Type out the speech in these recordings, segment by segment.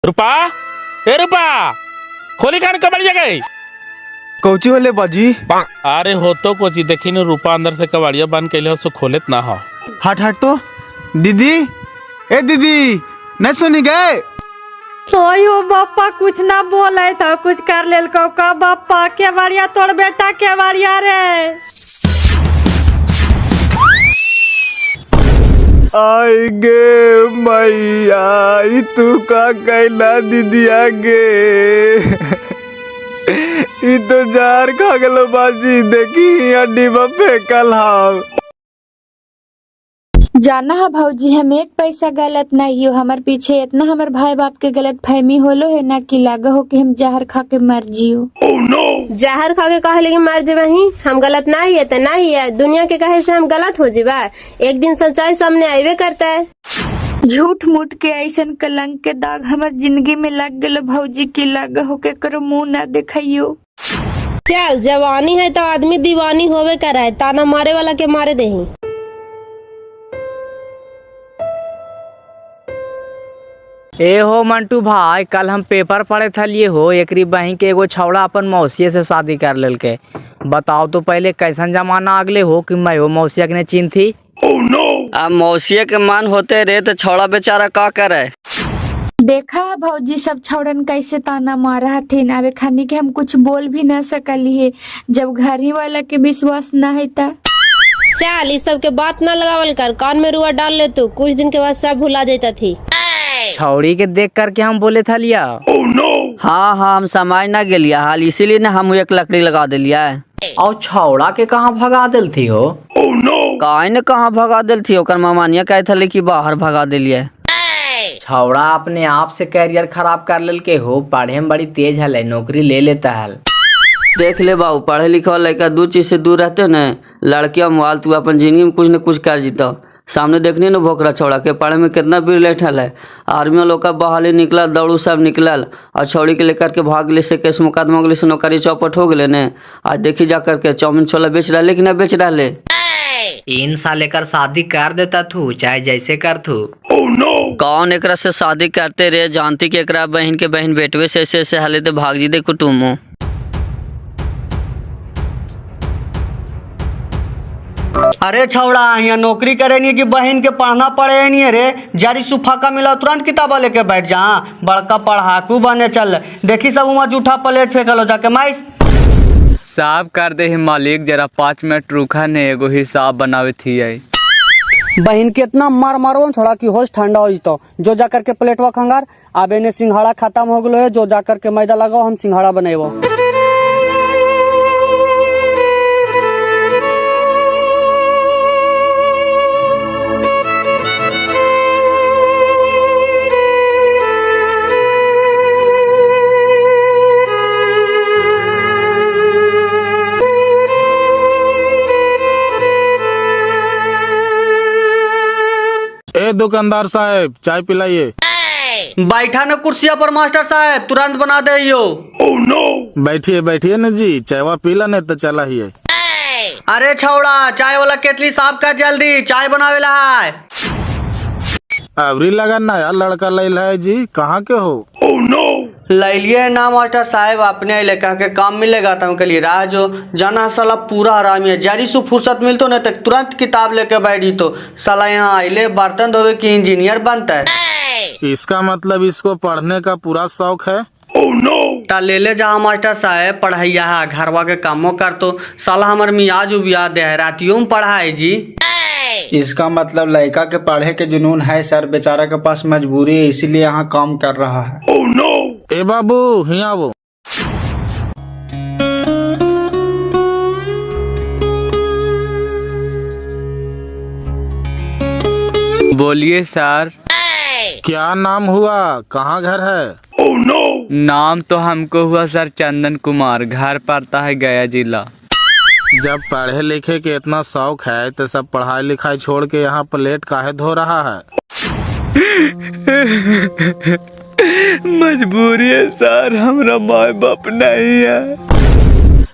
रूपा, ए रूपा, खोली खान कमर जगह कौची होले बाजी? अरे हो तो कोची देखी न रूपा अंदर से कबाड़िया बंद कैले हो सो खोलेत ना हो। हट हट तो दीदी, ए दीदी नहीं सुनी गए? ओयो बापा कुछ ना बोले था, कुछ कर लेल का बापा के बाड़िया तोड़ बेटा के बाड़िया रे। आई गे मैया, ई तू का कैला दीदिया गे? ई तो जार खा गलो बाजी, देखी हड्डी में फेंकल हाव। जाना है भाऊजी, हम एक पैसा गलत नहीं हो, हमार पीछे इतना हमार भाई बाप के गलत फहमी होलो है ना कि लागा हो कि हम जहर खा के मर जियो। जहर खा के कहे लेकिन मर जेबही, हम गलत नहीं है तो नहीं है, दुनिया के कहे से हम गलत हो जेबा, एक दिन सच्चाई सामने आईबे करता है। झूठ मूठ के ऐसन कलंक के दाग हमार जिंदगी में लग गलो भाऊजी की लागा हो के करो मुँह ना दिखाइयो। चल जवानी है तो आदमी दीवानी होवे करे, ताना मारे वाला के मारे दही। ए हो मंटू भाई, कल हम पेपर पढ़े थलिए हो, एकरी बहन के एगो छौड़ा अपन मौसिया से शादी कर लेल के। बताओ तो पहले कैसन जमाना अगले हो कि मैं हो मौसिया के ने चिन्ह थी। अब मौसिया के मान होते रे तो छौड़ा बेचारा का करे। देखा भाऊजी सब छौड़न कैसे ताना मारा थे, नावे खाने के हम कुछ बोल भी ना सकली है जब घर ही वाला के विश्वास न है ता। चल इस सब के बात न लगावल कर, कान में रुआ डाल ले तू, कुछ दिन के बाद सब भुला जाता थी। छौड़ी के देख करके हम बोले था लिया। हाँ हाँ, हम समाज ना गेलिया हाल, इसीलिए ना हम एक लकड़ी लगा दिलिया। और छौड़ा के कहाँ भगा दिल थी हो? काहे न कहाँ भगा दिल थी, ओकर मामानिया कहे थले कि बाहर भगा दिलिया। छौड़ा अपने आप से कैरियर खराब कर लेल के हो, पढ़े में बड़ी तेज है, नौकरी ले लेता है। देख ले बाबू, पढ़े लिखे लड़का दो चीज से दूर रहते न, लड़किया मोबाइल, तू अपन जिंदगी में कुछ न कुछ कर जीता। सामने देखने न भोकरा छौड़ा के पढ़े में कितना भीड़ लेठल है, आर्मी लोग का बहाली निकला, दौड़ू सब निकलल, और छौड़ी के लेकर के भाग गए से केस मुकदमा हो गए से नौकरी चौपट हो गए ने। आज देखी जा करके चाउमीन छोला बेच रहा कि न बेच रहा। 3 साल लेकर शादी कर देता तू, चाहे जैसे कर तू। कौन एकरा से शादी करते रे, जानती कि एकरा बहन के बहन बेटवे से ऐसे हाले तो भाग जी दे कुटुम्बो। अरे छौड़ा, यहाँ नौकरी करे नहीं कि बहन के पढ़ना पड़े नहीं है रे। जारी सुफा का मिला तुरंत किताबा लेके बैठ जा, बड़का पढ़ाकू बने चल। देखी सब वहाँ जूठा प्लेट फेंकलो जाके माइस। साफ कर दे मालिक, जरा 5 मिनट रुका ने, एगो हिसाब बनावे थी। बहन के इतना मार मारो छोड़ा कि होश ठंडा हो तो जो जाकर के प्लेटवा खंगार। अब इन्हें सिंघाड़ा खत्म हो गलो है, जो जाकर के मैदा लगाओ, हम सिंघाड़ा बनेबो। ए दुकानदार साहब, चाय पिलाइए। बैठा न कुर्सिया पर मास्टर साहब, तुरंत बना दे यो। बैठिए बैठिए न जी, चायवा पीला नहीं तो चला ही है। अरे छौड़ा, चाय वाला केतली साफ कर जल्दी, चाय बनावेला है। अबरी लगा नया लड़का लैल है जी, कहाँ के हो? लैलिए ना मास्टर साहब, अपने इलाका के काम मिलेगा तो हमके लिए राह जो जाना। साला पूरा हरामी है, जारी सु फुर्सत मिलतो न तक तुरंत किताब लेके बैठी तो साला यहाँ आइले बर्तन धोवे की इंजीनियर बनता है। इसका मतलब इसको पढ़ने का पूरा शौक है। ता ले ले जा मास्टर साहब, पढ़ैया है, घरवा के कामों कर तो साला हमार मियाज उबिया दे है, रातियों में पढ़ाए जी। इसका मतलब लड़का के पढ़े के जुनून है सर, बेचारा के पास मजबूरी है, इसीलिए यहाँ काम कर रहा है। ए बाबू हिया वो। बोलिए सर। क्या नाम हुआ, कहाँ घर है? नाम तो हमको हुआ सर चंदन कुमार, घर पड़ता है गया जिला। जब पढ़े लिखे के इतना शौक है तो सब पढ़ाई लिखाई छोड़ के यहाँ प्लेट काहे धो रहा है? मजबूरी है सर, हमरा माँ बाप नहीं है।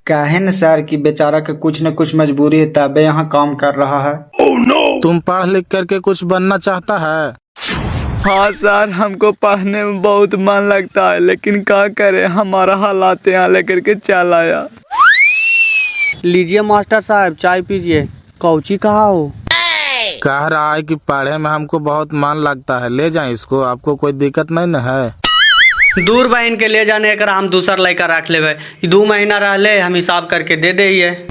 काहे न सर कि बेचारा के कुछ न कुछ मजबूरी है, तबे यहाँ काम कर रहा है। तुम पढ़ लिख करके कुछ बनना चाहता है? हाँ सर, हमको पढ़ने में बहुत मन लगता है, लेकिन क्या करें, हमारा हालात यहाँ लेकर के चल आया। लीजिए मास्टर साहब, चाय पीजिए। कौची कहा हो? कह रहा है कि पढ़े में हमको बहुत मन लगता है, ले जाएं इसको, आपको कोई दिक्कत नहीं न है? दूर बहन के ले जाने एक हम दूसर लड़का रख लेवे। 2 महीना रहले हम हिसाब करके दे दे।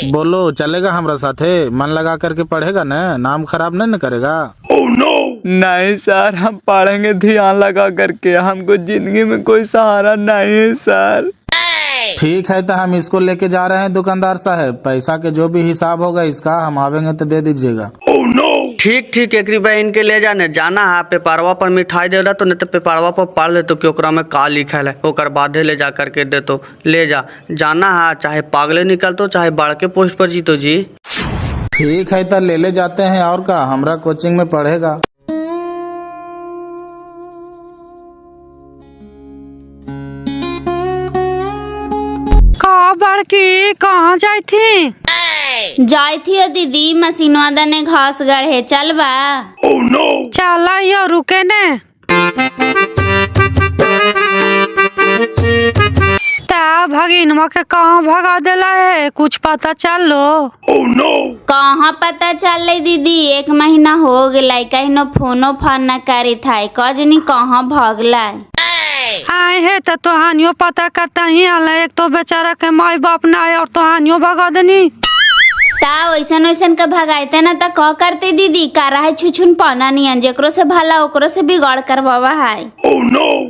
बोलो चलेगा हमरा साथे? मन लगा करके पढ़ेगा न, नाम खराब नहीं न करेगा? नहीं सर, हम पढ़ेंगे ध्यान लगा करके, हमको जिंदगी में कोई सहारा नहीं है सर। ठीक है, तो हम इसको लेके जा रहे हैं दुकानदार साहब, पैसा के जो भी हिसाब होगा इसका हम आवेंगे तो दे दीजिएगा। ठीक ठीक, एक बहन के ले जाने जाना है। पेपरवा पर मिठाई दे तो नहीं तो पेपरवा पर पढ़ ले तो कि ओकरा में का लिखल है, ओकर बाधे ले जा करके दे तो ले जा। जाना है, चाहे पागले निकल तो चाहे बाढ़ के पोस्ट पर जीतो जी। ठीक है, तो ले जाते हैं, और का हमरा कोचिंग में पढ़ेगा। का बड़की कहाँ जाई थी? जाई थी दीदी, मशीनवा दने घास गढ़े, चल बा। चला यो, रुके ने। ता भगिनवा के कहाँ भगा देला है, कुछ पता चल लो? कहाँ पता चल रही दीदी, 1 महीना हो गया, कहीं फोनो फान न करी था, कजनी कहाँ भगला। आए है तो तोहानियो पता करता ही आला, एक तो बेचारा के माई बाप ना है और तोहानियो भगा देनी। ता वैसन वैसन के भगाते ना तो कह करते दीदी, का रहा है छुछुन पाना नियन, जेकरो से भला ओकरो से बिगाड़ कर बाबा है।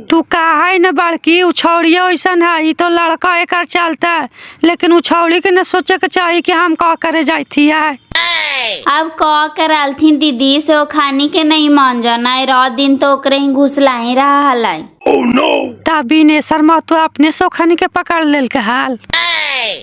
तू कहा है न बड़की, उछौड़िया वैसन है, ये तो लड़का एक चलता है, लेकिन उछौड़ी के न सोचे के चाहिए कि हम का करे जाई थी है। अब का कराल थी दीदी से, वो खानी के नहीं मान जाना, रात दिन तो ओकरे ही घुसला ही रहा हलाई। तभी ने शर्मा तो अपने सोखानी के पकड़ लेल के हाल।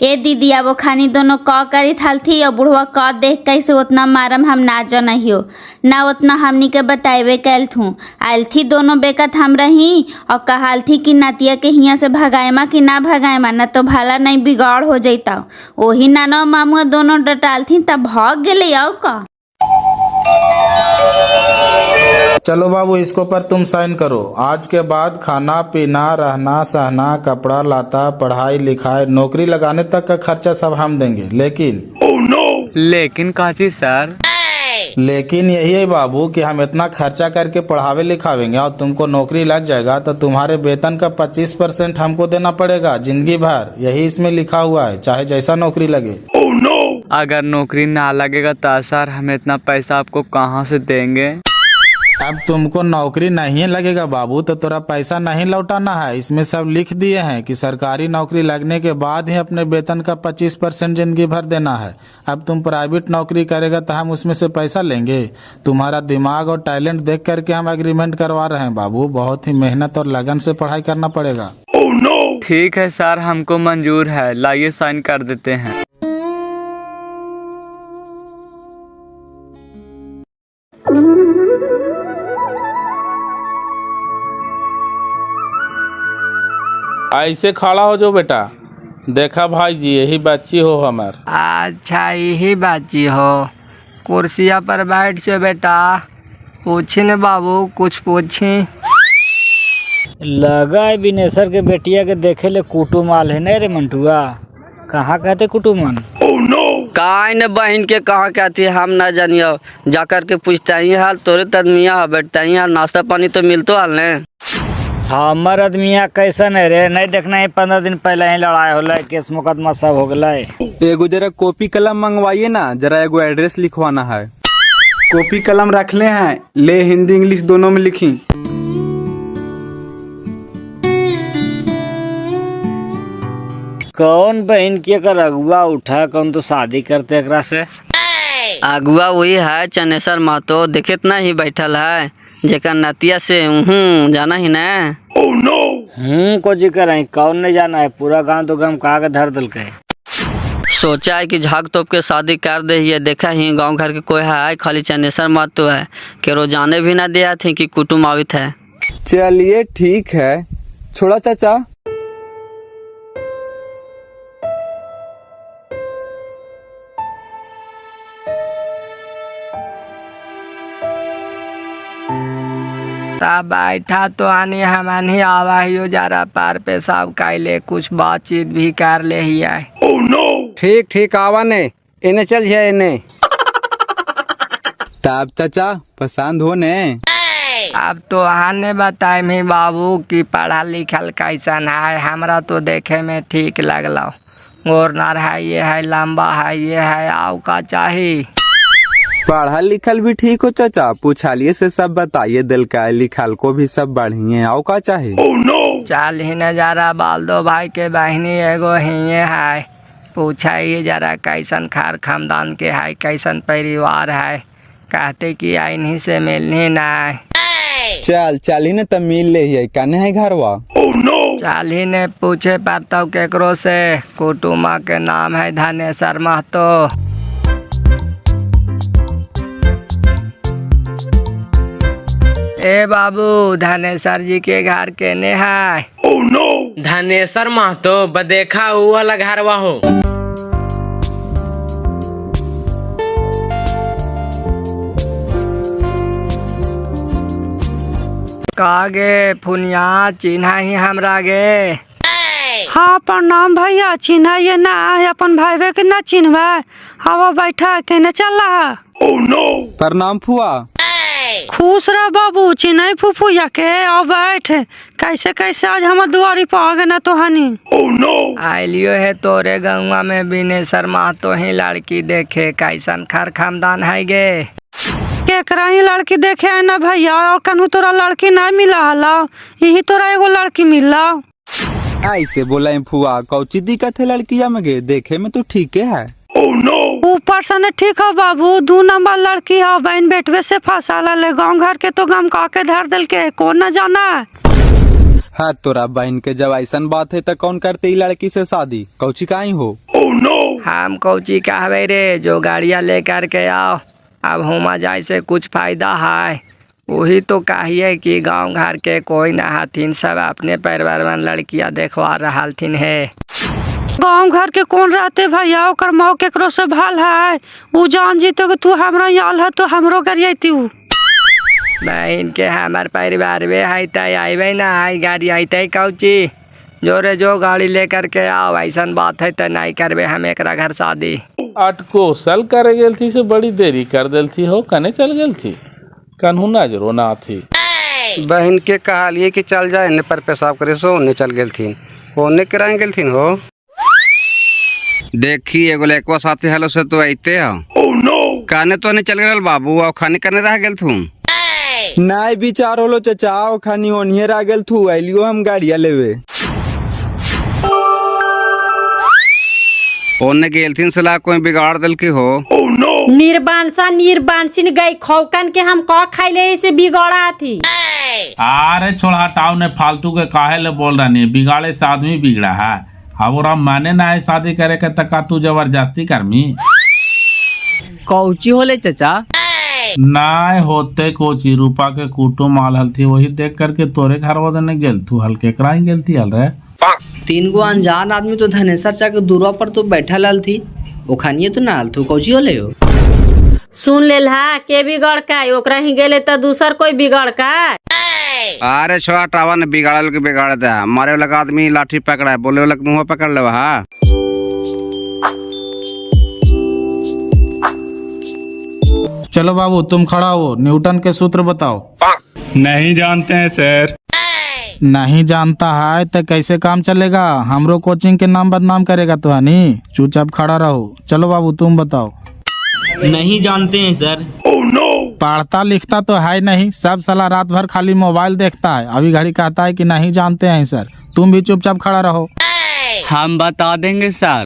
ए दीदी, अब वो खानी दोनों का करी थाल थी, और बुढ़वा का देख कैसे उतना मारम हम ना जाना हियो ना, उतना हमनी के बताइबे कैल थू। आयल थी दोनों बेकत हम रही और कहाल थी कि नातिया के हिया से भगाएमा कि ना भगाएमा, न तो भला नहीं बिगाड़ हो जाता। वही नाना मामुआ दोनों डटाल थी, तब भाग गए। आओ का चलो बाबू, इसको पर तुम साइन करो। आज के बाद खाना पीना, रहना सहना, कपड़ा लाता, पढ़ाई लिखाई, नौकरी लगाने तक का खर्चा सब हम देंगे, लेकिन काची सर? लेकिन यही है बाबू कि हम इतना खर्चा करके पढ़ावे लिखावेंगे और तुमको नौकरी लग जाएगा तो तुम्हारे वेतन का 25% हमको देना पड़ेगा जिंदगी भर। यही इसमें लिखा हुआ है, चाहे जैसा नौकरी लगे। अगर नौकरी ना लगेगा तो सर हम इतना पैसा आपको कहाँ से देंगे? अब तुमको नौकरी नहीं लगेगा बाबू तो तेरा पैसा नहीं लौटाना है। इसमें सब लिख दिए हैं कि सरकारी नौकरी लगने के बाद ही अपने वेतन का 25% जिंदगी भर देना है। अब तुम प्राइवेट नौकरी करेगा तो हम उसमें से पैसा लेंगे? तुम्हारा दिमाग और टैलेंट देख करके हम एग्रीमेंट करवा रहे हैं बाबू। बहुत ही मेहनत और लगन से पढ़ाई करना पड़ेगा। ठीक है सर, हमको मंजूर है, लाइए साइन कर देते हैं। ऐसे खड़ा हो जो बेटा। देखा भाई जी, यही बच्ची हो हमार। अच्छा यही बाची हो, कुर्सिया पर बैठ जो बेटा। पूछी न बाबू, कुछ पूछी। लगा है बिनेसर के बेटिया के देखे ले कुटुमाल है नहीं रे मंटुआ? कहाँ कहते कुटुमन? काहे न बहन के कहाँ कहती है हम ना जानियो, जाकर के पूछता ही हाल। तोरे तदमिया बैठता ही हाल, नाश्ता पानी तो मिलतो हाल ने। हमर आदमिया कैसन है रे? नहीं देखना है 15 दिन पहले ही लड़ाई होला, केस मुकदमा सब हो गया। एगो जरा कॉपी कलम मंगवाइए ना, जरा एगो एड्रेस लिखवाना है। कॉपी कलम रख ले हैं, ले हिंदी इंग्लिश दोनों में लिखी। कौन बहन के कर अगुआ उठा, कौन तो शादी करते एकरा से? अगुआ वही है चनेसर महतो, देखे ना ही बैठल है, जेकर नतिया से जाना ही ना। को जिक्र है, कौन नहीं जाना है? पूरा गांव तो गम कहा के धर दल के। सोचा है कि झाग तोप के शादी कर दे। ये देखा ही गांव घर के कोई है, खाली चनेसर महतो है कि रोजाने भी ना दिया थे कि कुटुम आवित है। चलिए ठीक है, छोड़ा चाचा। तब बैठा तो आनी हमनी आवा हियो जरा पार पेशाब काइले कुछ बातचीत भी कर ले ही आए। ठीक ठीक आवा ने इन्हें चल जाए इन्हें। ताब चाचा पसंद हो ने? अब तो आने बताए मी बाबू कि पढ़ा लिखल कैसन है। हमरा तो देखे में ठीक लगला। गोरनार है, ये है, लंबा है, ये है, आओ का चाहिए। पढ़ा लिखल भी ठीक हो चाचा, पूछालिए से सब बताइए, दिल का लिखल को भी सब बढ़िए। आओ का चाहिए? चल ही न जरा बाल दो भाई के बहनी एगो हिये है, पूछाइए जरा कैसन खार खानदान के है, कैसन परिवार है। कहते कि इन्हीं से मिलनी ना। चल चल ही ने तब मिल ले ही कने है घरवा। चल ही ने पूछे पड़ता केकरो से। कुटुमा के नाम है धनेश्वर महतो। ए बाबू धनेश्वर जी के घर केने है? धनेश्वर महतो बदेखा वो वाला घरवा हो। कागे फुनिया चिन्हा ही हमरा गे। हाँ प्रणाम भैया, चिन्ह ये ना अपन भाई के ना चिन्हवा। हवा बैठा केने चल रहा? प्रणाम फुआ। खुश रह बाबू, चिन्ह फुफुया के और बैठ। कैसे कैसे आज हम दुआरी पर आ गए ना तो हनी। आइलियो है तोरे गौवा में बिनेश्वर महतो ही लड़की देखे, कैसन खर खानदान है गे। केकरा ही लड़की देखे है ना भैया, और कनु तोरा लड़की ना मिला हला, यही तोरा एगो लड़की मिला। ऐसे बोला फुआ, कौची दिक्कत है लड़किया में गे? देखे में तो ठीक है। ऊपर से न ठीक है बाबू, 2 नंबर लड़की है, बहन बेटवे से फंसा ले। गाँव घर के तो गम का के धर दिल के, कौन न जाना। हाँ तोरा बहन के जब ऐसन बात है तो कौन करते ही लड़की से शादी? कौची काई हो? हम कौची कहवे रे, जो गाड़िया लेकर के आओ। अब हुमा जाए से कुछ फायदा है। वही तो कहिए कि गांव घर के कोई ना हथिन, सब अपने परिवार में लड़कियां देखवा रहा थीन है। गाँव घर के कौन रहते भैया, ओकर मौ केकरो से भाल है। उ जान जीतो कि तू हमरा याल है तो हमरो गरियती। बहन के हमार परिवार में है तय आइबे ना आई गाड़ी आते कौची। जोरे जो गाड़ी लेकर के आओ, ऐसा बात है तो नहीं करबे हम एक घर शादी। अटकोसल करे गेल थी से बड़ी देरी कर दिल थी हो, कने चल गेल थी? कन्हू नजरो ना थी। बहन के कहलिए कि चल जाए इन्हें पर पेशाब करे सो उन्हें चल गेल थी। ओने कराए गेल थी हो। देखी एगो लेकवा साथी हेलो से तो आते हो। काने तो नहीं चल गेल बाबू, और खाने करने रह गेल थू। नाई विचार होलो चचा, ओ खानी ओनिए रह गेल थू, आइलियो हम गाड़िया लेवे। ओने गेल थी सलाह कोई बिगाड़ दिल की हो। निर्बांसा निर्बांसिन गई खौकन के हम कौ खाइले से बिगड़ा थी। अरे छोड़ हटाओ ने, फालतू के काहे ले बोल रही? बिगाड़े से आदमी बिगड़ा है। अब और माने ना है शादी करे के, तका तू जबरदस्ती करमी। कौची होले चचा? नाय होते कोची, रूपा के कुटुम आल हल थी, वही देख करके तोरे घर वाले गेल थू। हल्के कराई गेल थी हल रे। 3 गो अनजान आदमी तो धनेश्वर चा के दूरवा पर तो बैठा लाल थी, वो खानिए तो ना तू कौची होले हो। सुन ले हा के बिगड़ का, ओकरा ही गेले तो दूसर कोई बिगड़ का। अरे छोड़ा टावा ने बिगाड़ल के बिगाड़ दे। मारे वाला आदमी लाठी पकड़ा है, बोले वाला मुँह पकड़ ले। हाँ चलो बाबू तुम खड़ा हो, न्यूटन के सूत्र बताओ। नहीं जानते हैं सर। नहीं जानता है तो कैसे काम चलेगा? हमरो कोचिंग के नाम बदनाम करेगा तो हनी। चुपचाप खड़ा रहो। चलो बाबू तुम बताओ। नहीं जानते हैं सर। पढ़ता लिखता तो है नहीं, सब साला रात भर खाली मोबाइल देखता है, अभी घड़ी कहता है कि नहीं जानते हैं सर। तुम भी चुपचाप खड़ा रहो। हम बता देंगे सर।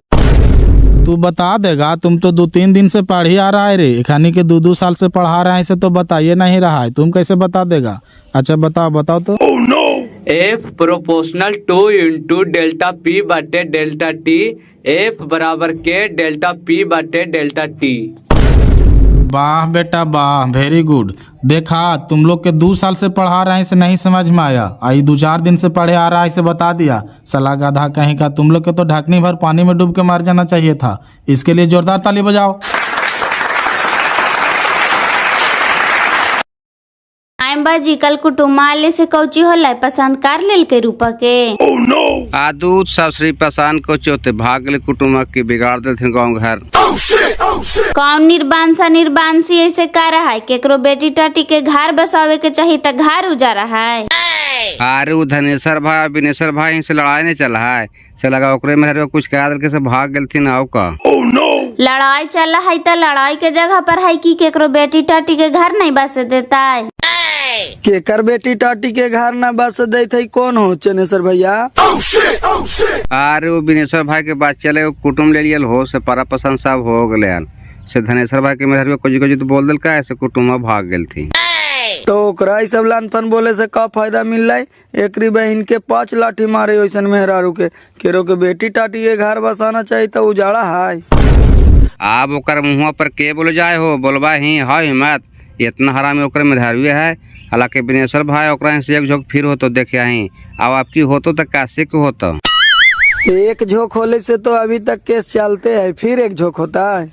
तू बता देगा? तुम तो 2-3 दिन से पढ़ ही आ रहा है रे, खानी के 2-2 साल से पढ़ा रहे हैं, इसे तो बताइए नहीं रहा है, तुम कैसे बता देगा? अच्छा बताओ तो। F proportional 2 into delta P बटे डेल्टा टी, F बराबर के डेल्टा पी बटे डेल्टा टी। वाह बेटा वाह, वेरी गुड। देखा तुम लोग के 2 साल से पढ़ा रहे हैं, इसे नहीं समझ में आया, आई 2-4 दिन से पढ़े आ रहा है, इसे बता दिया। सला गधा कहीं का, तुम लोग के तो ढकनी भर पानी में डूब के मर जाना चाहिए था। इसके लिए जोरदार ताली बजाओ। बाजी कल कुटुम्ब आले से कौची होला पसंद कर लेल के रूपा के दूध ससुरी पसान को चोते भागले कुटुम्ब की बिगाड़ देते गाँव घर। कौन निर्बांसा निर्बांसी ऐसे कर रहा है केकरो बेटी टाटी के घर बसावे के चाहिए तो घर उजारा है। अरे वो धनेश्वर भाई बिनेश्वर भाई से लड़ाई नहीं चला है से लगा ओकरे में कुछ कह दिल के से भाग गल थी ना का। लड़ाई चला है तो लड़ाई के जगह पर है कि केकरो बेटी टाटी के घर नहीं बस देता है। केकर बेटी टाटी के घर न बस दे थे कौन हो चनेश्वर भैया? अरे वो बिनेश्वर भाई के बात चले वो कुटुम्ब ले लियल हो से पारा पसंद सब हो गए से धनेश्वर भाई के मेहर कुछ तो बोल दिल का ऐसे कुटुम्ब भाग गल थी। तो ओकरा सब लानपन बोले से का फायदा मिल रहा है? एकरी बहन के 5 लाठी मारे वैसन मेहरारू के केरो के बेटी टाटी के घर बसाना चाहिए तो उजाड़ा है। आप ओकर मुँह पर के बोले जाए हो बोलबा ही है हिम्मत इतना हरामी ओकर मेहरारू है। हालांकि बिनेश्वर भाई ओकरा से एक झोंक फिर हो तो देखे ही अब आपकी हो तो कैसे को होता एक झोंक होले से तो अभी तक केस चलते है फिर एक झोंक होता है।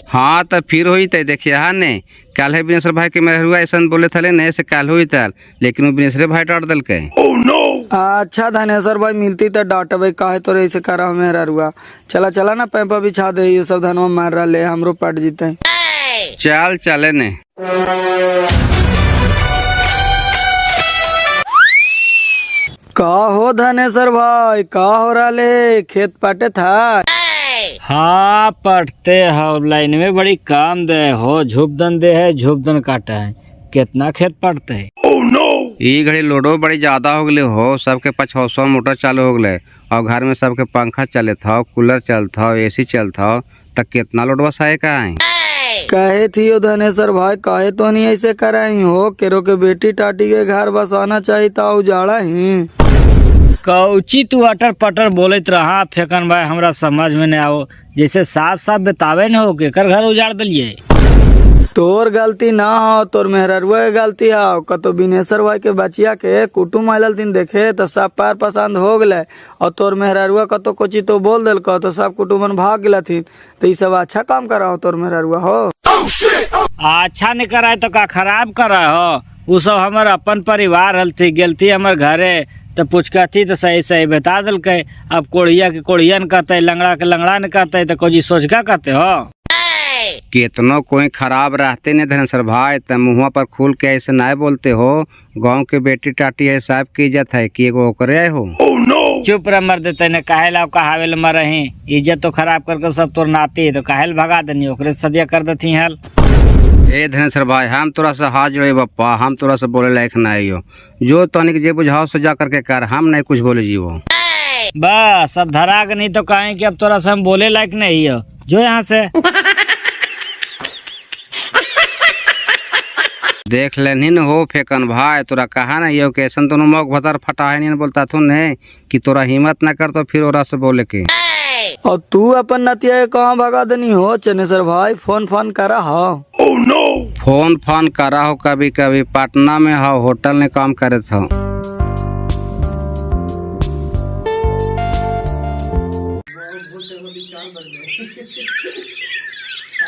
हाँ तो फिर हुई तो देखिए हाँ ने कल है बिनेश्वर भाई के मेहरुआ ऐसा बोले थे नहीं से कल हुई था लेकिन वो बिनेश्वर भाई डांट दल के। अच्छा धनेश्वर भाई मिलती तो डांट भाई काहे तो ऐसे करा मेरा रुआ चला चला ना पैपा बिछा दे ये सब धनवा मार रहा ले हमरो पट जीते चल चले ने। का हो धनेश्वर भाई का हो रहा ले खेत पाटे था? हाँ पढ़ते हो लाइन में बड़ी काम दे हो झुपदन दे है झुपदन काटा है कितना खेत पड़ते है। ये घड़ी लोडो बड़ी ज्यादा हो गए हो सबके 500 मोटर चालू हो गए और घर में सबके पंखा चले था कूलर चलता एसी चलता तक कितना लोड बसाए का है। कहे थी ओ धनेश्वर भाई काहे तो नहीं ऐसे कराई हो केरो के बेटी टाटी के घर बसाना चाहिए था उजाड़ा ही कौची तू अटर पटर बोलत रहा फेकन भाई हमरा समझ में नहीं आओ जैसे साफ साफ बतावे न हो के कर घर उजाड़ दिलिए। तोर गलती ना हो तोर मेहरुआ के गलती हो कतो बिनेश्वर भाई के बचिया के कुटुम्ब आयल दिन देखे तो सब पार पसंद हो गए और तोर मेहरुआ कतो कोची तो बोल दिल तो सब कुटुम्बन भाग गया थी तो ये सब अच्छा काम करा हो तोर मेहरुआ हो। अच्छा नहीं कराए तो का खराब करा हो वो सब हमारे अपन परिवार हलती गलती हमारे घरे तो पूछती तो सही सही बता दिल के अब कोढ़िया के कोढ़िया न कहते लंगड़ा के लंगड़ा न कहते तो कोई सोच का कहते हो। कितनो कोई खराब रहते नहीं धनेश्वर भाई तो मुँह पर खुल के ऐसे नहीं बोलते हो गांव के बेटी टाटी है साहब की इज्जत है कि एगो ओकरे हो। चुप रह मर देते न काहे ला कहावेल मरही इज्जत तो खराब करके सब तोर नाती है तो काहे भगा देनी ओकरे सदिया कर देती हल। ए धनेश्वर भाई हम तोरा से हाथ जोड़े बप्पा हम तोरा से बोले लायक नहीं हो जो तनिक जे बुझाओ से जा करके कर हम नहीं कुछ बोले जीवो बस अब धरा के नहीं तो कहें कि अब तोरा से हम बोले लायक नहीं हो जो यहाँ से देख लेनी न हो फेकन भाई तोरा कहा ना यो कैसन दोनों मौक भतर फटा है नहीं बोलता तू नहीं कि तोरा हिम्मत न कर तो फिर ओरा से बोले के। और तू अपन नतिया कहाँ भगा देनी हो चनेश्वर भाई फोन करा हो। फोन करा हो कभी कभी पटना में हो होटल में काम करे था।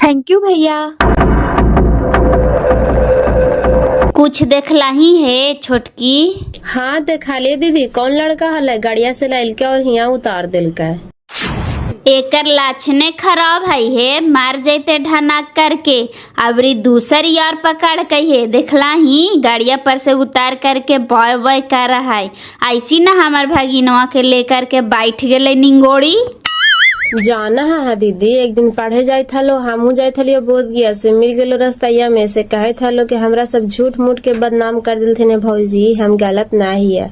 थैंक यू भैया। कुछ देखला ही है छोटकी? हाँ देखा ले दीदी कौन लड़का हल गाड़िया से लाइल के और यहाँ उतार दिल का एकर लाछने खराब है मार जैते ढनाक करके अबरी दूसर यार पकड़ के है देखला ही गाड़िया पर से उतार करके बॉय बॉय कर रहा है ऐसी ना हमार भगिनवा के लेकर के बैठ गए निंगोड़ी। जाना है दीदी एक दिन पढ़े जाए था लो हमू जाए था बोध गया से मिल गलो रस्तैया में से कहे था लो कि हमरा सब झूठ मूठ के बदनाम कर दिल थे ने भौजी हम गलत ना ही है।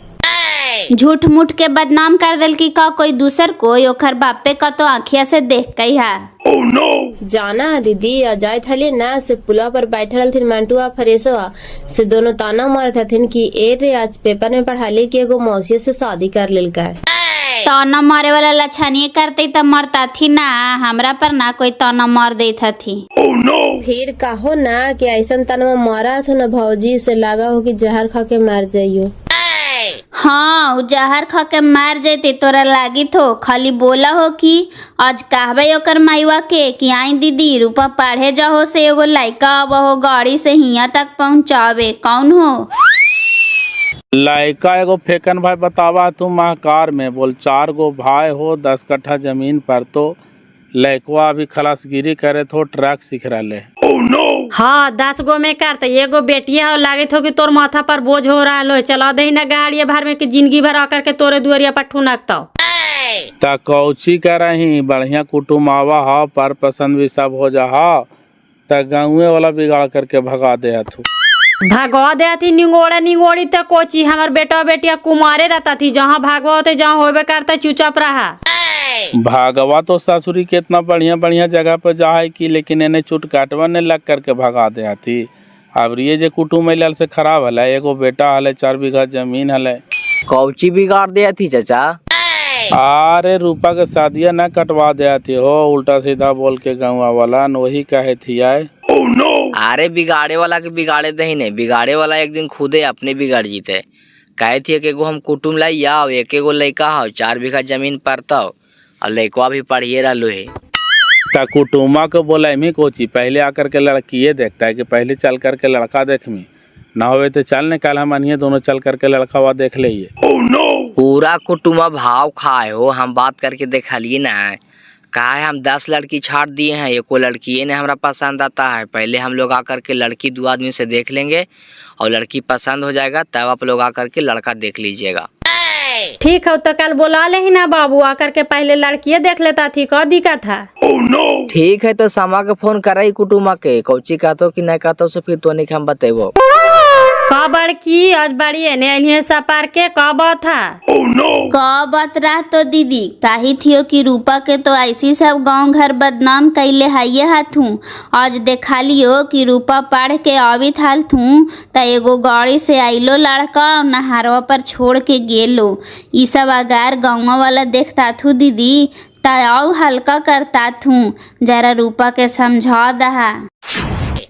झूठ मूठ के बदनाम कर दिल की का कोई दूसर कोई ओखर बापे का तो आँखिया से देख कही है। जाना है दीदी और जाए था ना से पुला पर बैठल थे मंटुआ फरेसवा से दोनों ताना मारे थे कि ए रे आज पेपर में पढ़ा ली कि एगो मौसी से शादी कर लेल का तौना मारे वाला लछनिए करते तो मरता थी ना हमरा पर ना कोई तौना मार देता थी। फिर कहो ना कि ऐसा तनवा मारा था ना भौजी से लगा हो कि जहर खा के मर जाइयो। हाँ उ जहर खा के मार जेते तोरा लागी थो खाली बोला हो कि आज कहबे ओकर माईवा के कि आई दीदी रूपा पढ़े जाहो से एगो लइका आवहो गाड़ी से हियाँ तक पहुँचावे कौन हो। लड़का एगो फेकन भाई बतावा तू महकार में बोल 4 गो भाई हो 10 कट्ठा जमीन पर तो लड़कवा अभी खलासगिरी करे तो ट्रक सीख रहे। हाँ 10 गो में करते एगो बेटिया हो लागे हो कि तोर माथा पर बोझ हो रहा लो चला दे ना गाड़ी भर में कि जिंदगी भर आकर के तोरे दुआरिया पर ठुनकता ता कौची कर रही बढ़िया कुटुम आवा हा पर पसंद भी सब हो जा हा ता गाँवे वाला बिगाड़ करके भगा दे तू। भगवा दे थी निंगोड़ा निंगोड़ी तक कोची हमार बेटा बेटिया कुमारे रहता थी जहाँ भागवा होते जहाँ होबे करता चुपचाप रहा। भागवा तो ससुरी कितना बढ़िया बढ़िया जगह पर जा है कि लेकिन इन्हें चुट काटवा ने लग करके भगा दे थी। अब ये जे कुटुम मिलल से खराब हल एगो बेटा हल 4 बीघा जमीन हल कौची बिगाड़ दिया थी चाचा। अरे रूपा के शादियां न कटवा दिया थी हो उल्टा सीधा बोल के गाँव वाला वही कहे थी आए। अरे बिगाड़े वाला के बिगाड़े दही नहीं बिगाड़े वाला एक दिन खुदे अपने बिगाड़ जीते कहे थी कि एगो हम कुटुम लाई आओ एक एगो लड़का हो 4 बीघा जमीन पड़ता और लड़का भी पढ़िए रहा है। ता कुटुमा को बोला मी कोची पहले आकर के लड़किए देखता है कि पहले चल करके लड़का देख मी ना होवे तो चल निकाल हम अनिए दोनों चल करके लड़का हुआ देख ले। पूरा कुटुमा भाव खाए हो हम बात करके देखा लिए ना कहा है हम 10 लड़की छाड़ दिए हैं एको लड़की ने हमारा पसंद आता है पहले हम लोग आकर के लड़की 2 आदमी से देख लेंगे और लड़की पसंद हो जाएगा तब आप लोग आकर के लड़का देख लीजिएगा। ठीक है तो कल बुला ले ही ना बाबू आकर के पहले लड़कियां देख लेता थी क्या दिक्कत है। ठीक है तो समा के फोन करे कुटुमा के कौची कहतो कि नहीं कहतो से फिर तो नहीं हम बतेबो का बड़की आज बड़ी है सपार के का बात है। का बात रहा तो दीदी काही थियो कि रूपा के तो ऐसी सब गांव घर बदनाम कैले हाइये हाथू आज देखा लियो कि रूपा पढ़ के आवित हाल थू त एगो गाड़ी से आइलो लड़का नहरवा पर छोड़ के गेलो ई सब अगर गाँव वाला देखता थू दीदी ताऊ हल्का करता थू जरा रूपा के समझा दहा।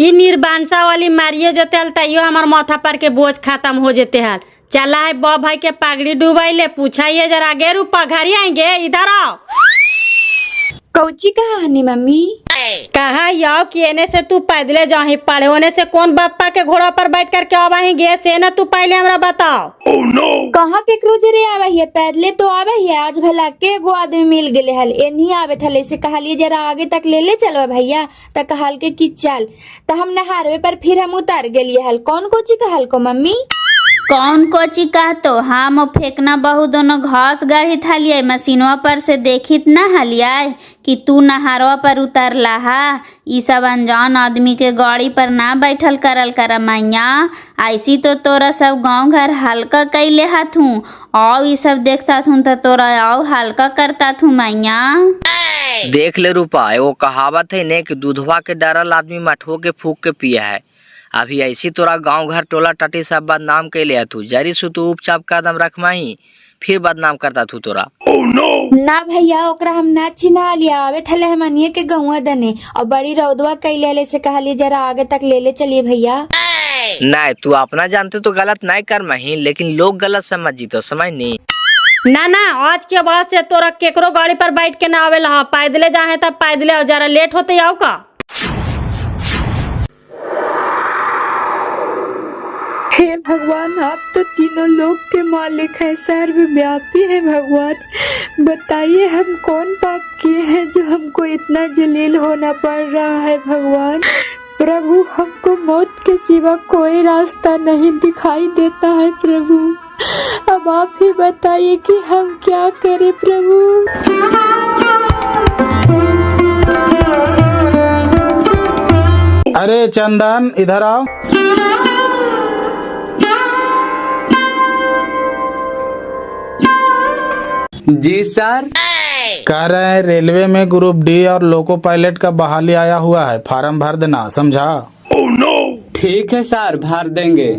ये निर्बांसा वाली मारिए जते हल तैयो हमार माथा पर के बोझ खत्म हो जेते हल चला है बा भाई के पगड़ी डुबाई ले पूछाइए जरा गे रूपा घर ही आएंगे इधर आओ। कौची कहा हनी मम्मी कहा याओ कि एने से तू पैदले जाही पड़े होने से कौन बापा के घोड़ा पर बैठ कर के आवाही गे से ना तू पहले हमरा बताओ। कहाँ के क्रूजरे आवा है पैदले तो आवा है आज भला के गो आदमी मिल गए हल एनी आवे थले से कहलिए जरा आगे तक ले चलवा भैया त कहल के कि चल त हम नहारवे पर फिर हम उतर गेलिए हल कौन कोची कहल को मम्मी कौन कोची कहतो हम फेंकना बहु दोनों घास गाढ़ी थालिए मशीनवा पर से देखित न हलियाए कि तू नहरवा पर उतरला हा ई सब अनजान आदमी के गाड़ी पर ना बैठल करल कर मैया ऐसी तो तोरा सब गांव घर हल्का कैले हाथू और ई सब देखता थू तो तोरा आओ हल्का करता थू मैया। देख ले रूपा एगो कहावत है ने कि दूधवा के डरल आदमी मठो के फूक के पिया है अभी ऐसी तोरा गांव घर टोला टाटी सब बदनाम कैले तू जरी सु तू उपचाप कदम रखमाही फिर बदनाम करता तू तोरा। ना भैया ओकरा हम ना चिन्हा लिया आवे थले हमनिए के गौवा दने और बड़ी रौदवा कैले से कहलिए जरा आगे तक ले चलिए भैया। नहीं तू अपना जानते तो गलत नहीं कर मही लेकिन लोग गलत समझ जीतो समझ नहीं ना ना आज के बाद से तोरा केकरो गाड़ी पर बैठ के ना आवेला पैदले जाए तब पैदले और जरा लेट होते आओ का। हे भगवान आप तो तीनों लोग के मालिक हैं सर्वव्यापी है भगवान बताइए हम कौन पाप किए हैं जो हमको इतना जलील होना पड़ रहा है भगवान। प्रभु हमको मौत के सिवा कोई रास्ता नहीं दिखाई देता है प्रभु अब आप ही बताइए कि हम क्या करें प्रभु। अरे चंदन इधर आओ। जी सर। कह रहे हैं रेलवे में ग्रुप डी और लोको पायलट का बहाली आया हुआ है फार्म भर देना समझा। ठीक है सर भर देंगे।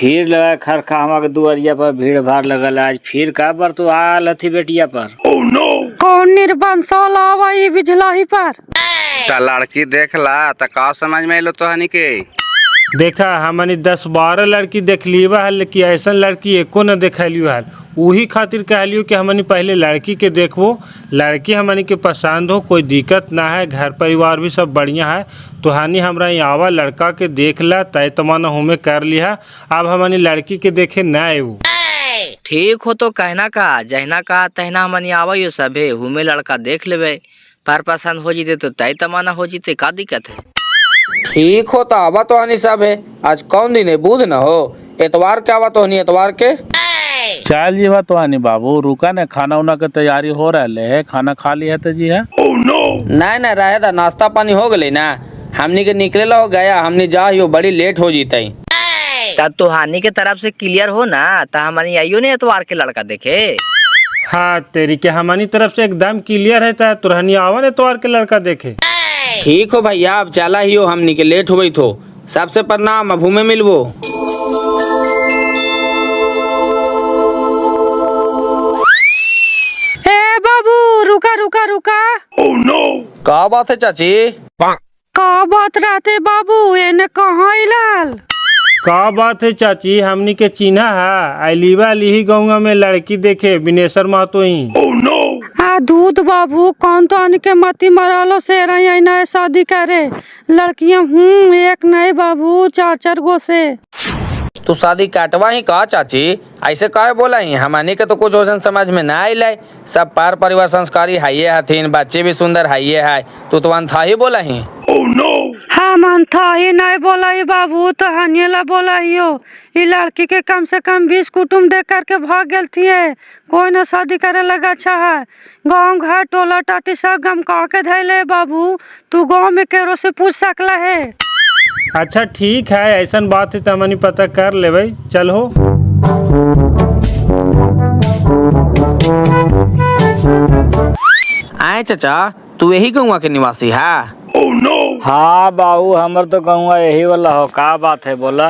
भीड़ लगा खरखामा के दुआरिया पर भीड़ भाड़ लगल आज फिर का बर तू आल हथी बेटिया पर कौन निर्बंसल आवा बिजलाही पर ता लड़की देख ला त का समझ में अलो तोहनी के? देखा हमनी 10-12 लड़की देख लिया है, लेकिन ऐसा लड़की एको न देखलियो है। वही खातिर कहलियो कि हमनी पहले लड़की के देखबो, लड़की हमनी के पसंद हो, कोई दिक्कत ना है, घर परिवार भी सब बढ़िया है। तो हानि हमरा यहाँ आवा लड़का के देख ला, तय तमाना हमें कर लिया। अब हमनी लड़की के देखे ना आयु। ठीक हो तो कहना का जहना का तहना हमनी आवा सभे हुमे लड़का देख लेवे, पर पसंद हो जीते तो तय तमाना हो जीते, का दिक्कत है? ठीक हो तो आवा तो हनी सब है। आज कौन दिन है? बुध न हो, एतवार के आवा तो हनी एतवार के। चल जी बा तो हनी बाबू रुका न, खाना उना के तैयारी हो रहा है, खाना खा लिया तो जी है। नहीं नहीं रहे था, नाश्ता पानी हो गई ना, हमनी के निकले ला हो गया, हमनी जा ही बड़ी लेट हो जीते। तब तो हानि के तरफ से क्लियर हो ना, तो हमारी आइयो ने एतवार के लड़का देखे। हाँ तेरी के हमारी तरफ से एकदम क्लियर है, तुरहनी आवा ने एतवार के लड़का देखे। ठीक हो भैया, अब चला ही हो, हमनी के लेट हो गई थो। सबसे प्रणाम, अब हमें मिलबो। ए बाबू रुका रुका रुका। का बात है चाची? का बात रहते बाबू, एने कहाँ इलाल? का बात है चाची, हमनी के चिन्हा है, अलीवा लिही गौवा में लड़की देखे बिनेश्वर महतो ही। दूध बाबू कौन तो आने के मती मरालो से रही नए शादी करे लड़कियां हूँ, एक नहीं बाबू 4-4 गो से। तू शादी काटवा ही का चाची? ऐसे कहे बोला ही, हमनी के तो कुछ वजन समझ में ना आइले। सब पार परिवार संस्कारी हाइये हथिन, बच्चे भी सुंदर हाइये है, तू तो अनथा ही बोला ही। हम अनथा ही नहीं बोला ही बाबू, तो हनियला बोला ही हो। ये लड़की के कम से कम 20 कुटुम्ब देख करके भाग गल थी, कोई न शादी करे लगा। अच्छा है गाँव घर टोला टाटी सब गम कह के धैले बाबू, तू गाँव में केरो से पूछ सकला है। अच्छा ठीक है, ऐसा बात है तो हमनी पता कर ले भाई, चल हो। आए चाचा, तू यही गौवा के निवासी है? हाँ बाबू हमर तो गौवा यही वाला हो, का बात है बोला।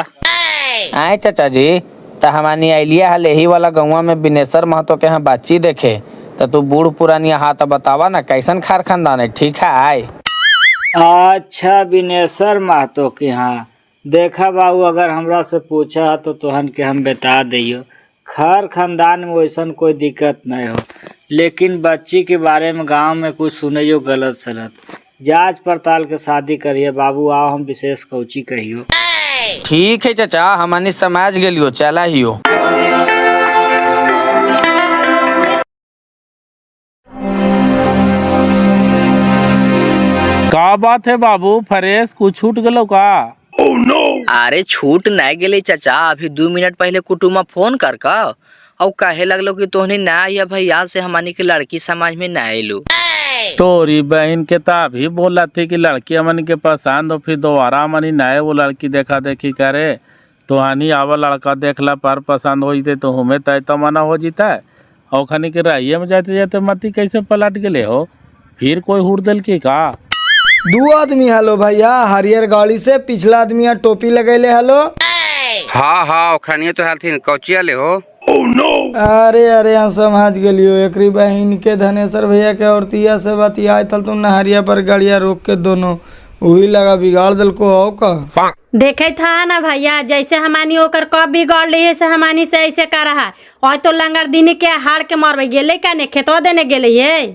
आए चाचा जी, तो हमारी आइलिया हल यही वाला गौवा में बिनेश्वर महतो के यहाँ बच्ची देखे, तो तू बूढ़ पुरानी हाथ बतावा ना, कैसन खार खानदान है? ठीक है आए। अच्छा बिनेश्वर महतो के यहाँ देखा बाबू, अगर हमरा से पूछा तो तुहन के हम बता दियो, खैर खानदान में वैसन कोई दिक्कत नहीं हो, लेकिन बच्ची के बारे में गांव में कुछ सुनियो गलत सलत, जांच पड़ताल के शादी करिए बाबू। आओ हम विशेष कौची कहियो। ठीक है चाचा, हमनी समझ गेलियो, चला हियो। का बात है बाबू, फ्रेश कुछ छूट गलो का? अरे छूट नहीं गेले चाचा, अभी 2 मिनट पहले कुटुमा फोन कर का और कहे लगलो कि तोहनी ना आइया भैया से हमनी के लड़की समाज में ना आइलू। तोरी बहन के ता भी बोला थी कि लड़की हमन के पसंद हो, फिर दोबारा हमनी नए वो लड़की देखा देखी करे, तो हानि आवा लड़का देखला पर पसंद हो जीते तो हमें तय तमन्ना हो जीता है। और खनी के रहिए में जाते जाते मती कैसे पलट गए हो, फिर कोई हुड़दल की का? 2 आदमी हलो भैया, हरियर गाड़ी से, पिछला आदमी टोपी लगैले हलो। हाँ हाँ खनिए तो हालथिन कौचिया ले हो। अरे अरे हम समझ गलियो, एकरी बहन के धनेश्वर भैया के औरतिया से बतिया तल तुम नहरिया पर गाड़िया रोक के दोनों वही लगा बिगाड़ दल को हो का। देखे था ना भैया, जैसे हमानी होकर कब बिगाड़ ली से हमानी से ऐसे कर रहा है, और तो लंगर दिन के हार के मरवे गेले का ने खेतवा देने गेले ये।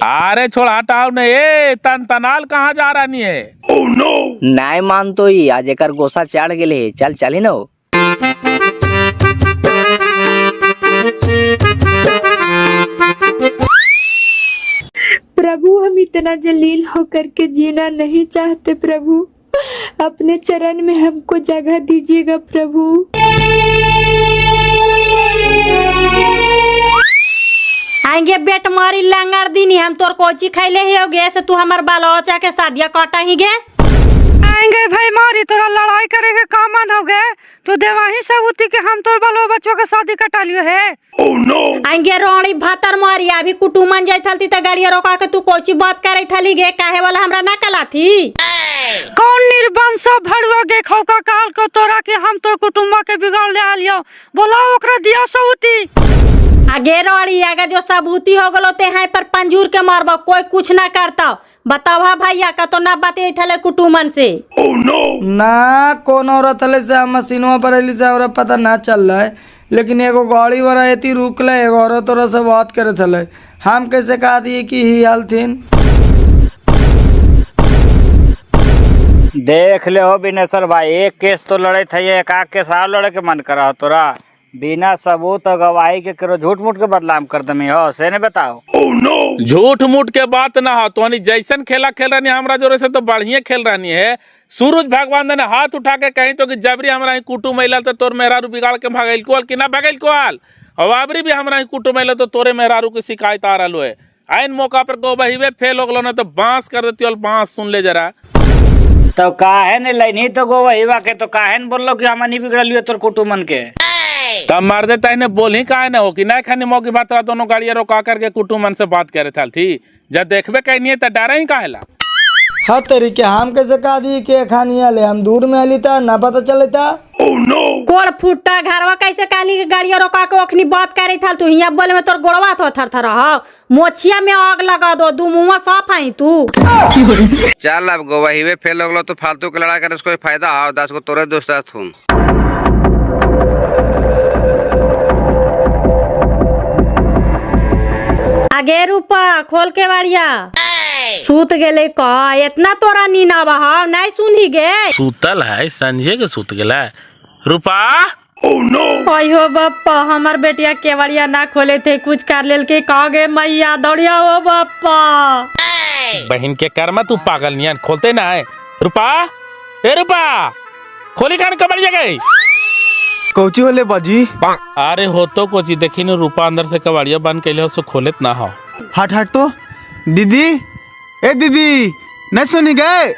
अरे छोड़ा हटाओ ने, ये तनाल कहाँ जा रहा नहीं है? नहीं मान तो ही आज एक गोसा चढ़ गेले, चल चली ना। प्रभु हम इतना जलील होकर के जीना नहीं चाहते प्रभु, अपने चरण में हमको जगह दीजिएगा प्रभु। आएंगे बेट मारी लंगर दीनी, हम तोर कोची खैले ही हो गए से तू हमार बाल बच्चा के शादिया काटा ही गे। आएंगे भाई मारी तोरा लड़ाई करेंगे का मन हो गए तो देवाही सबूती के हम तोर बालो बच्चों के शादी कटा लियो है। आएंगे रोड़ी भातर मारी अभी कुटुमन जाई थलती त गाड़िया रोका के तू कोची बात करे थली गे काहे वाला हमरा ना कला थी। कौन निर्बंश भड़वा गे खौका काल को तोरा के हम तोर कुटुम्बा के बिगाड़ ले आलियो बोलाओ ओकरा दिया सबूती। आगे रोड़ी अगर जो सबूती हो गलो ते हैं पर पंजूर के मारबो कोई कुछ ना करता। बताओ हा भैया का तो ना बाते थले कुटुमन से। ना कौन औरत हले से मशीनवा पर अली से हमरा पता ना चल रहा है लेकिन एगो गाड़ी वाला एती रुक ले एगो औरत और से बात करे थले हम कैसे कहा दिए कि ही हाल थीन। देख ले हो बिनेश्वर भाई एक केस तो लड़े थे एक आग के साथ लड़े के मन करा तोरा बिना सबूत और गवाही के करो झूठ मूठ के बदनाम कर दमी हो से ने बताओ। झूठ मूठ के बात ना हो तो जैसन खेला खेल रही हमरा जोरे से तो बढ़िया खेल रही है। सूरज भगवान ने हाथ उठा के कहीं तो कि जबरी हमरा कुटुम महिला तो तोर मेहरारू बिगाड़ के भागल कोल कि ना भागल कोल और अबरी भी हमरा कुटुम महिला तो तोरे मेहरारू की शिकायत आ रहा है। आइन मौका पर गो बहिवे फेल हो गलो ना तो बांस कर देती और बांस सुन ले जरा। तो काहे ने लैनी तो गो वही के तो काहे ने बोलो कि हम नहीं बिगड़ लियो तोर कुटुमन के तब मार देता है बोल ही काहे ना हो कि ना खानी मौकी बात रहा दोनों गाड़ियां रोका करके कुटुमन से बात करे थी जब देखबे कहीं है तो डरे ही काहेला। हाँ तरीके हम कैसे कहा दिए कि खानिया ले हम दूर में आली था ना पता चले था। कोड़ फुट्टा घरवा कैसे काली के गाड़िया रोका के ओखनी बात करे थल तू हिया बोले में तोर गोड़वा तो थर थर मोछिया में आग लगा दो दू मुंह साफ आई तू। चल अब गोवाही फेल हो गलो तो फालतू के लड़ा कर उसको फायदा हो 10 को तोरे दोस्त थून। आगे रूपा खोल के बाड़िया सूत गेले का इतना तोरा नीना बहाव नहीं सुनी गे सुतल है संजय के सुत गेला रूपा। अयो बाप्पा हमार बेटिया केवड़िया ना खोले थे कुछ कर लेल के कागे मैया दौड़िया हो बाप्पा। बहन के कर्मा तू पागल नियन खोलते ना है रूपा। ए रूपा खोली कान कबड़ गई कौची होले बाजी। अरे हो तो कोची देखी न रूपा अंदर से कबाड़िया बंद कैले हो सो खोलेत ना हो। हट हट तो दीदी ए दीदी नहीं सुनी गए।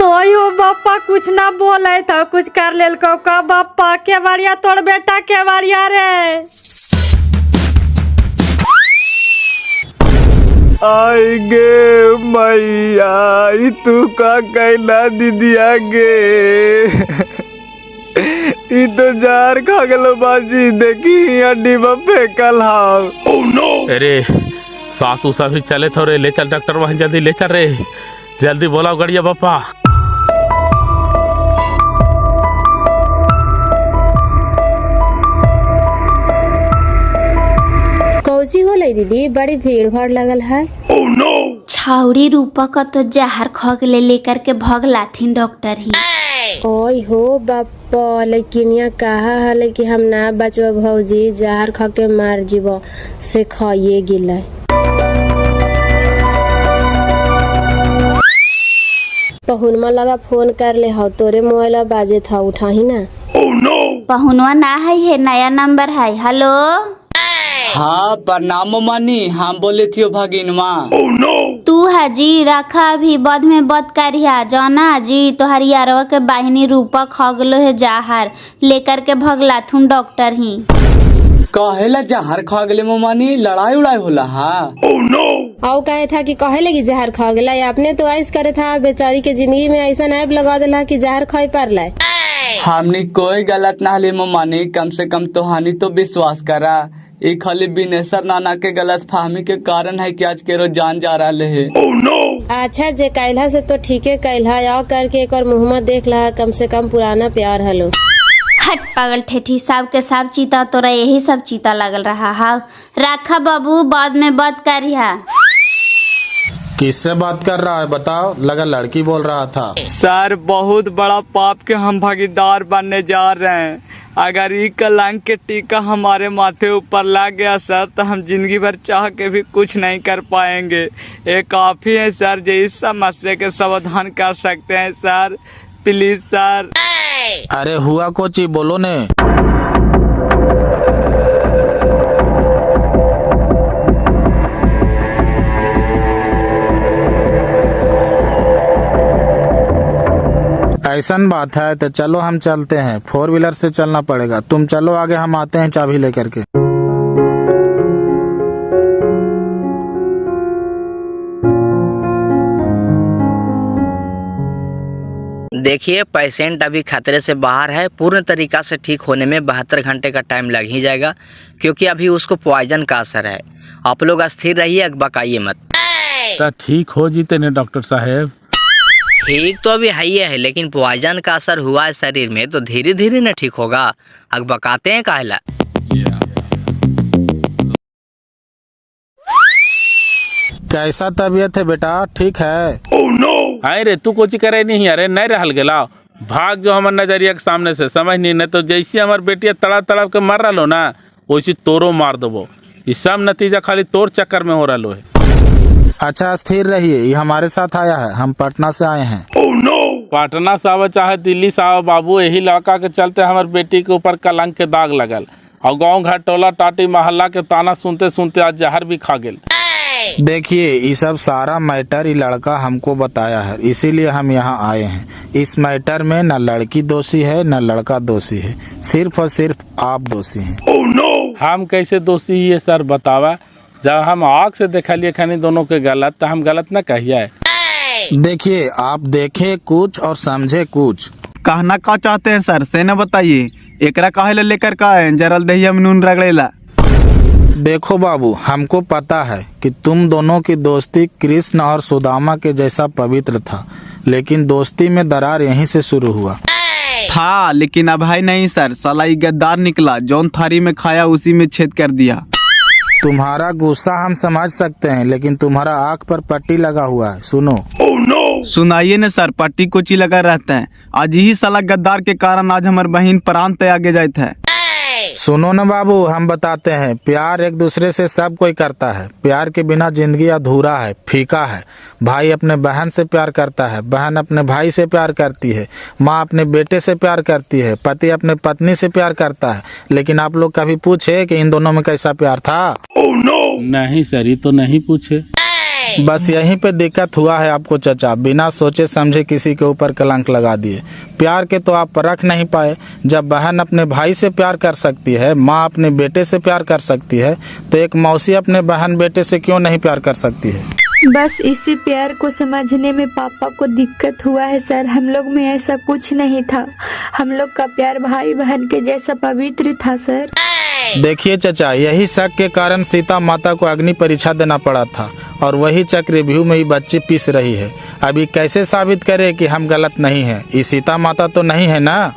अयो बाप्पा कुछ ना बोले था कुछ कर लेल को का बाप्पा के बाड़िया तोड़ बेटा के बाड़िया रे। आएंगे मैया तू का कहला दीदिया गे ई तो जार खा गलो बाजी देखी हड्डी बप्पे कल हाव। अरे सासू सा भी चले थोड़े ले चल डॉक्टर वहां जल्दी ले चल रे जल्दी बोलाओ गड़िया पापा। कौची होले दीदी बड़ी भीड़ भाड़ लगल है। छाउरी रूपा का तो जहर खग ले लेकर के भग लाथिन डॉक्टर ही। ओय हो बाप्पा लेकिन यहाँ कहा है कि हम ना बचब भौजी जहर खा के मार जीवो से खाइए गिला। पहुनमा लगा फोन कर ले हो तोरे मोबाइल बाजे था उठा ही ना। पहुनवा ना है नया नंबर है। हेलो हाँ प्रणाम मानी हम बोले थी भागिनवा। तू हाजी रखा अभी बद में बद करिया जाना जी तो हरियारवा के बाहिनी रूपा खगलो है जहर लेकर के भगलाथुन डॉक्टर ही। कहेला जहर खा गले मानी लड़ाई उड़ाई होला। हाँ आओ कहे था कि कहे लगी जहर खा गला आपने तो ऐस करे था बेचारी के जिंदगी में ऐसा ऐप लगा दिला कि जहर खाई पर लाए। हमने कोई गलत ना ले मानी कम से कम तोहानी तो विश्वास करा ये खाली बिनेसर नाना के गलत फहमी के कारण है कि आज केरो जान जा रहा है। अच्छा जे कैला से तो ठीक है कैला आओ करके एक और मुहम्मद देख ला कम से कम पुराना प्यार हलो। हट पागल ठेठी सब के सब चीता तोरा यही सब चीता लगल रहा। हाँ रखा बाबू बाद में बात करिया। किससे बात कर रहा है बताओ लगा लड़की बोल रहा था। सर बहुत बड़ा पाप के हम भागीदार बनने जा रहे हैं। अगर ये कलंक के टीका हमारे माथे ऊपर लग गया सर तो हम जिंदगी भर चाह के भी कुछ नहीं कर पाएंगे। ये काफी है सर जो इस समस्या के समाधान कर सकते हैं सर प्लीज सर। अरे हुआ कोची बोलो ने। ऐसन बात है तो चलो हम चलते हैं, 4 व्हीलर से चलना पड़ेगा। तुम चलो आगे, हम आते हैं चाबी लेकर के। देखिए पेशेंट अभी खतरे से बाहर है, पूर्ण तरीका से ठीक होने में 72 घंटे का टाइम लग ही जाएगा, क्योंकि अभी उसको पॉइजन का असर है। आप लोग स्थिर रहिए, अकबकाइए मत। तो ठीक हो जीते ने डॉक्टर साहब? ठीक तो अभी है, लेकिन पॉइजन का असर हुआ है शरीर में तो धीरे धीरे न ठीक होगा। अकबकाते हैं काहेला? कैसा तबीयत है बेटा, ठीक है? अरे रे तू कोची करे नहीं, अरे नहीं रहल गेला, भाग जो हमार नजरिया के सामने से, समझ नहीं तो जैसे हमार बेटिया तड़प तड़प के मर रहा ना वैसे तोरो मार देबो। ये सब नतीजा खाली तोर चक्कर में हो रहा है। अच्छा स्थिर रहिए, ये हमारे साथ आया है, हम पटना से आए हैं। पटना से आवे चाहे दिल्ली से आवे बाबू, यही लड़का के चलते हमार बेटी के ऊपर कलंक के दाग लगल और गाँव घर टोला टाटी मोहल्ला के ताना सुनते सुनते आज जहर भी खा गेल। देखिए ये सब सारा मैटर ये लड़का हमको बताया है, इसीलिए हम यहाँ आए हैं। इस मैटर में न लड़की दोषी है न लड़का दोषी है, सिर्फ और सिर्फ आप दोषी हैं। हम कैसे दोषी है सर बतावा? जब हम आँख से देखा लिए खानी दोनों के गलत, तो हम गलत न कहिए। देखिए आप देखे कुछ और समझे कुछ। कहना का चाहते हैं सर से न बताइए, एकरा काहे लेकर का है जरल दहिया में नून रगड़ेला? देखो बाबू, हमको पता है कि तुम दोनों की दोस्ती कृष्ण और सुदामा के जैसा पवित्र था, लेकिन दोस्ती में दरार यहीं से शुरू हुआ था। लेकिन अब भाई नहीं सर, साला ये गद्दार निकला, जौन थारी में खाया उसी में छेद कर दिया। तुम्हारा गुस्सा हम समझ सकते हैं, लेकिन तुम्हारा आँख पर पट्टी लगा हुआ है, सुनो। सुनाइए न सर, पट्टी कोची लगा रहता है। आज ही साला गद्दार के कारण आज हमारे बहन प्राण ते आगे जाते है। सुनो न बाबू, हम बताते हैं, प्यार एक दूसरे से सब कोई करता है, प्यार के बिना जिंदगी अधूरा है, फीका है। भाई अपने बहन से प्यार करता है, बहन अपने भाई से प्यार करती है, माँ अपने बेटे से प्यार करती है, पति अपने पत्नी से प्यार करता है। लेकिन आप लोग कभी पूछे कि इन दोनों में कैसा प्यार था? नहीं सर, ये तो नहीं पूछे। बस यहीं पे दिक्कत हुआ है आपको चचा, बिना सोचे समझे किसी के ऊपर कलंक लगा दिए। प्यार के तो आप परख नहीं पाए। जब बहन अपने भाई से प्यार कर सकती है, माँ अपने बेटे से प्यार कर सकती है, तो एक मौसी अपने बहन बेटे से क्यों नहीं प्यार कर सकती है? बस इसी प्यार को समझने में पापा को दिक्कत हुआ है सर। हम लोग में ऐसा कुछ नहीं था, हम लोग का प्यार भाई बहन के जैसा पवित्र था सर। देखिए चचा, यही शक के कारण सीता माता को अग्नि परीक्षा देना पड़ा था, और वही चक्रव्यूह में ही बच्ची पीस रही है। अभी कैसे साबित करे कि हम गलत नहीं है? ये सीता माता तो नहीं है ना?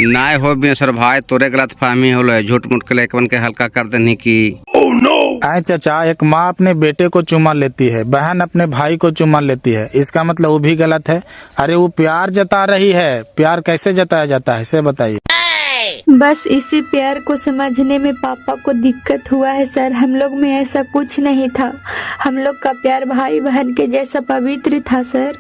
नाय हो बिनेश्वर भाई, तोरे गलत फहमी होलो है, झूठ मूठ के लेकवन के हल्का कर देने की। आए चचा, एक माँ अपने बेटे को चुमा लेती है, बहन अपने भाई को चुमा लेती है, इसका मतलब वो भी गलत है? अरे वो प्यार जता रही है, प्यार कैसे जताया जाता है इसे बताइए। बस इसी प्यार को समझने में पापा को दिक्कत हुआ है सर। हम लोग में ऐसा कुछ नहीं था, हम लोग का प्यार भाई बहन के जैसा पवित्र था सर।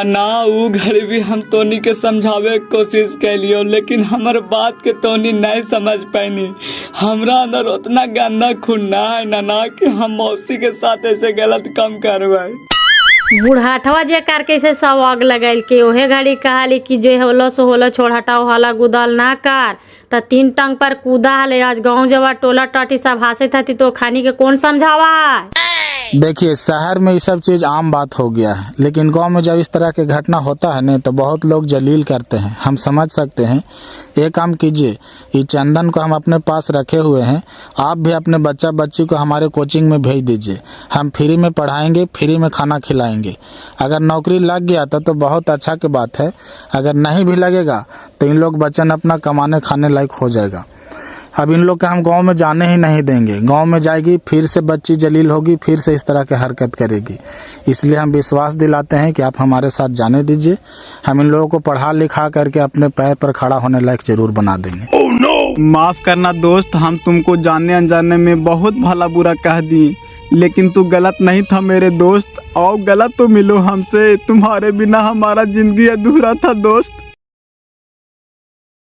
ना वो घर भी हम तोनी के समझावे के कोशिश कैलियो, लेकिन हमारे बात के तोनी नहीं समझ पानी। हमरा अंदर उतना गंदा खून ना है ना कि हम मौसी के साथ ऐसे गलत काम करवाए। बुढ़ाठवा जे कार कैसे सब आग लगाइल के ओहे घड़ी कहाली कि जे होलो सो होलो, छोड़ हटाओ हाला गुदाल ना कार त 3 टंग पर कूदा हले। आज गाँव जवा टोला टाटी सब हासे था तो खानी के कौन समझावा है? देखिए शहर में ये सब चीज़ आम बात हो गया है, लेकिन गांव में जब इस तरह के घटना होता है न तो बहुत लोग जलील करते हैं, हम समझ सकते हैं। एक काम कीजिए, ये चंदन को हम अपने पास रखे हुए हैं, आप भी अपने बच्चा बच्ची को हमारे कोचिंग में भेज दीजिए, हम फ्री में पढ़ाएंगे, फ्री में खाना खिलाएंगे। अगर नौकरी लग गया तो बहुत अच्छा की बात है, अगर नहीं भी लगेगा तो इन लोग बच्चन अपना कमाने खाने लायक हो जाएगा। अब इन लोग के हम गांव में जाने ही नहीं देंगे, गांव में जाएगी फिर से बच्ची जलील होगी, फिर से इस तरह की हरकत करेगी। इसलिए हम विश्वास दिलाते हैं कि आप हमारे साथ जाने दीजिए, हम इन लोगों को पढ़ा लिखा करके अपने पैर पर खड़ा होने लायक जरूर बना देंगे। माफ करना दोस्त, हम तुमको जानने अनजाने में बहुत भला बुरा कह दी, लेकिन तू गलत नहीं था मेरे दोस्त। और गलत तो मिलो हमसे, तुम्हारे बिना हमारा जिंदगी अधूरा था दोस्त।